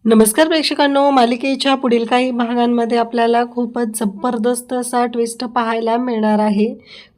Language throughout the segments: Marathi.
नमस्कार प्रेक्षकांनो, मालिकेच्या पुढील काही भागांमध्ये आपल्याला खूपच जबरदस्त असा ट्विस्ट पाहायला मिळणार आहे.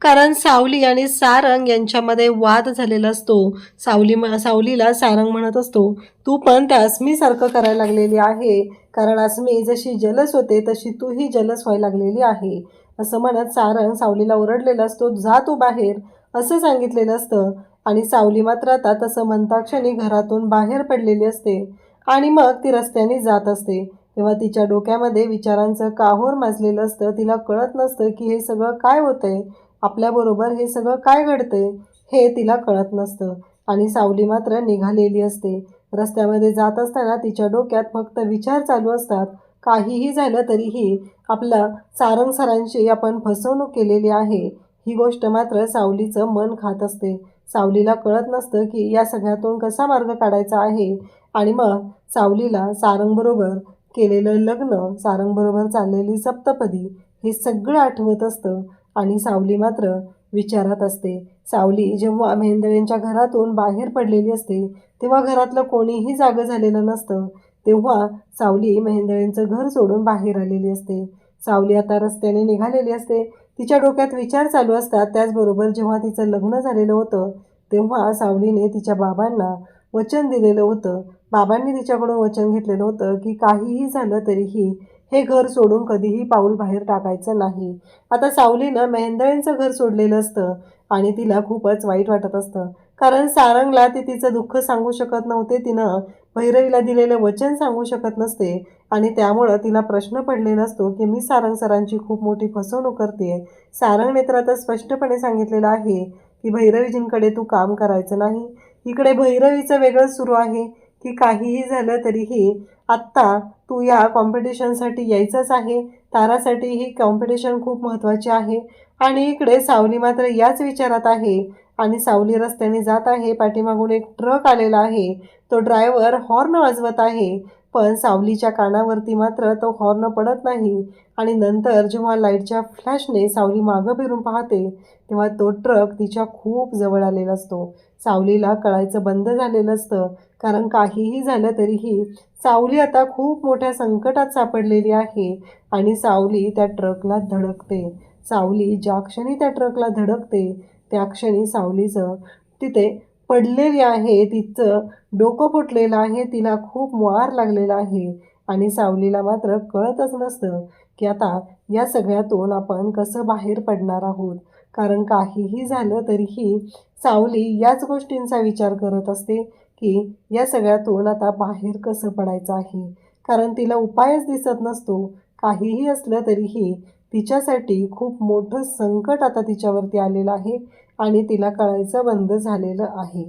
कारण सावली आणि सारंग यांच्यामध्ये वाद झालेला असतो. सावलीला सारंग म्हणत असतो, तू पण त्या अस्मीसारखं करायला लागलेली आहे, कारण अस्मी जशी जलस होते तशी तूही जलस व्हायला लागलेली आहे असं म्हणत सारंग सावलीला ओरडलेला असतो. जा तू बाहेर असं सांगितलेलं असतं. आणि सावली मात्र आता तसं म्हणता क्षणी घरातून बाहेर पडलेली असते आणि मग ती रस्त्याने जात असते. तेव्हा तिच्या डोक्यामध्ये विचारांचं काहोर माजलेलं असतं. तिला कळत नसतं की हे सगळं काय होतंय, आपल्याबरोबर हे सगळं काय घडतंय हे तिला कळत नसतं. आणि सावली मात्र निघालेली असते. रस्त्यामध्ये जात असताना तिच्या डोक्यात फक्त विचार चालू असतात. काहीही झालं तरीही आपला सारंग सरांची आपण फसवणूक केलेली आहे ही गोष्ट मात्र सावलीचं मन खात असते. सावलीला कळत नसतं की या सगळ्यातून कसा मार्ग काढायचा आहे. आणि मग सावलीला सारंगबरोबर केलेलं लग्न, सारंगबरोबर चाललेली सप्तपदी हे सगळं आठवत असतं. आणि सावली मात्र विचारात असते. सावली जेव्हा मेहेंदळेंच्या घरातून बाहेर पडलेली असते तेव्हा घरातलं कोणीही जागं झालेलं नसतं. तेव्हा सावली मेहेंदळेंचं घर सोडून बाहेर आलेली असते. सावली आता रस्त्याने निघालेली असते. तिच्या डोक्यात विचार चालू असतात. त्याचबरोबर जेव्हा तिचं लग्न झालेलं होतं तेव्हा सावलीने तिच्या बाबांना वचन दिलेलं होतं. बाबांनी तिच्याकडून वचन घेतलेलं होतं की काहीही झालं तरीही हे घर सोडून कधीही पाऊल बाहेर टाकायचं नाही. आता सावलीनं मेहेंदळेंचं घर सोडलेलं असतं आणि तिला खूपच वाईट वाटत असतं. कारण सारंगला ती तिचं दुःख सांगू शकत नव्हते, तिनं भैरवीला दिलेलं वचन सांगू शकत नसते. आणि त्यामुळं तिला प्रश्न पडलेला असतो की मी सारंग सरांची खूप मोठी फसवणूक करते. सारंगने तर आता स्पष्टपणे सांगितलेलं आहे की भैरवीजींकडे तू काम करायचं नाही. इकडे भैरवीचं वेगळंच सुरू आहे की काहीही झालं तरीही आत्ता तू या कॉम्पिटिशनसाठी यायचंच आहे. तारासाठी ही कॉम्पिटिशन खूप महत्त्वाची आहे. आणि इकडे सावली मात्र याच विचारात आहे. आणि सावली रस्त्याने जात आहे. पाठीमागून एक ट्रक आलेला आहे. तो ड्रायव्हर हॉर्न वाजवत आहे, पण सावलीच्या कानावरती मात्र तो हॉर्न पडत नाही. आणि नंतर जेव्हा लाईटच्या फ्लॅशने सावली मागं फिरून पाहते तेव्हा तो ट्रक तिच्या खूप जवळ आलेला असतो. सावलीला कळायचं बंद झालेलं असतं. कारण काहीही झालं तरीही सावली आता खूप मोठ्या संकटात सापडलेली आहे. आणि सावली त्या ट्रकला धडकते. सावली ज्या क्षणी त्या ट्रकला धडकते त्या क्षणी सावलीचं तिथे पडलेली आहे, तिचं डोकं फुटलेलं आहे, तिला खूप मार लागलेला आहे. आणि सावलीला मात्र कळतच नसतं की आता या सगळ्यातून आपण कसं बाहेर पडणार आहोत. कारण काहीही झालं तरीही सावली याच गोष्टींचा विचार करत असते की या सगळ्यातून आता बाहेर कसं पडायचं आहे. कारण तिला उपायच दिसत नसतो. काहीही असलं तरीही तिच्यासाठी खूप मोठं संकट आता तिच्यावरती आलेलं आहे आणि तिला कळायचं बंद झालेलं आहे.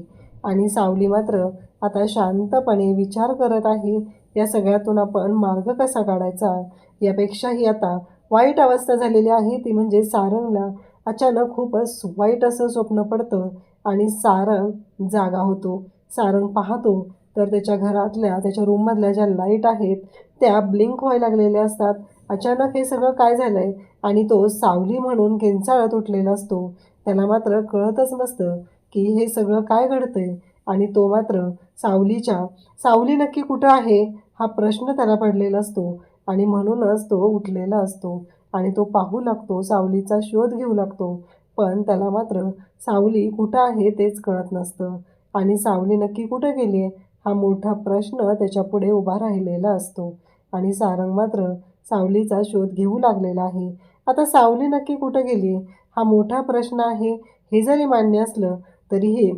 आणि सावली मात्र आता शांतपणे विचार करत आहे या सगळ्यातून आपण मार्ग कसा काढायचा. यापेक्षाही आता वाईट अवस्था झालेली आहे ती म्हणजे सारंगला अचानक खूपच वाईट असं स्वप्न पडतं आणि सारंग जागा होतो. सारंग पाहतो तर त्याच्या घरातल्या त्याच्या रूममधल्या ज्या लाईट आहेत त्या ब्लिंक व्हायला लागलेल्या असतात. अचानक हे सगळं काय झालं आहे आणि तो सावली म्हणून किंचाळत उठलेला असतो. त्याला मात्र कळतच नसतं की हे सगळं काय घडतंय. आणि तो मात्र सावली नक्की कुठं आहे हा प्रश्न त्याला पडलेला असतो. आणि म्हणूनच तो उठलेला असतो आणि तो पाहू लागतो, सावलीचा शोध घेऊ लागतो. पण त्याला मात्र सावली कुठं आहे तेच कळत नसतं. आणि सावली नक्की कुठं गेली आहे हा मोठा प्रश्न त्याच्यापुढे उभा राहिलेला असतो. आणि सारंग मात्र सावलीचा शोध घेऊ लागलेला आहे. आता सावली नक्की कुठं गेली हा मोठा प्रश्न आहे. हे जरी मान्य असलं तरीही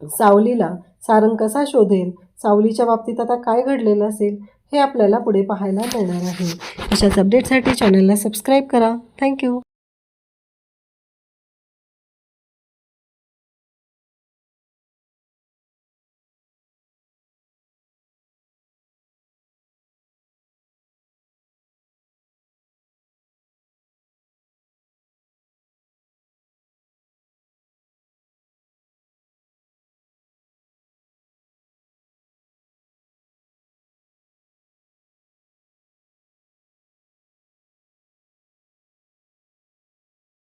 सावलीला सारंग कसा शोधेल, सावलीच्या बाबतीत आता काय घडलेलं असेल हे आपल्याला पुढे पाहायला मिळणार आहे. अशाच अपडेटसाठी चॅनलला सबस्क्राईब करा. थँक्यू.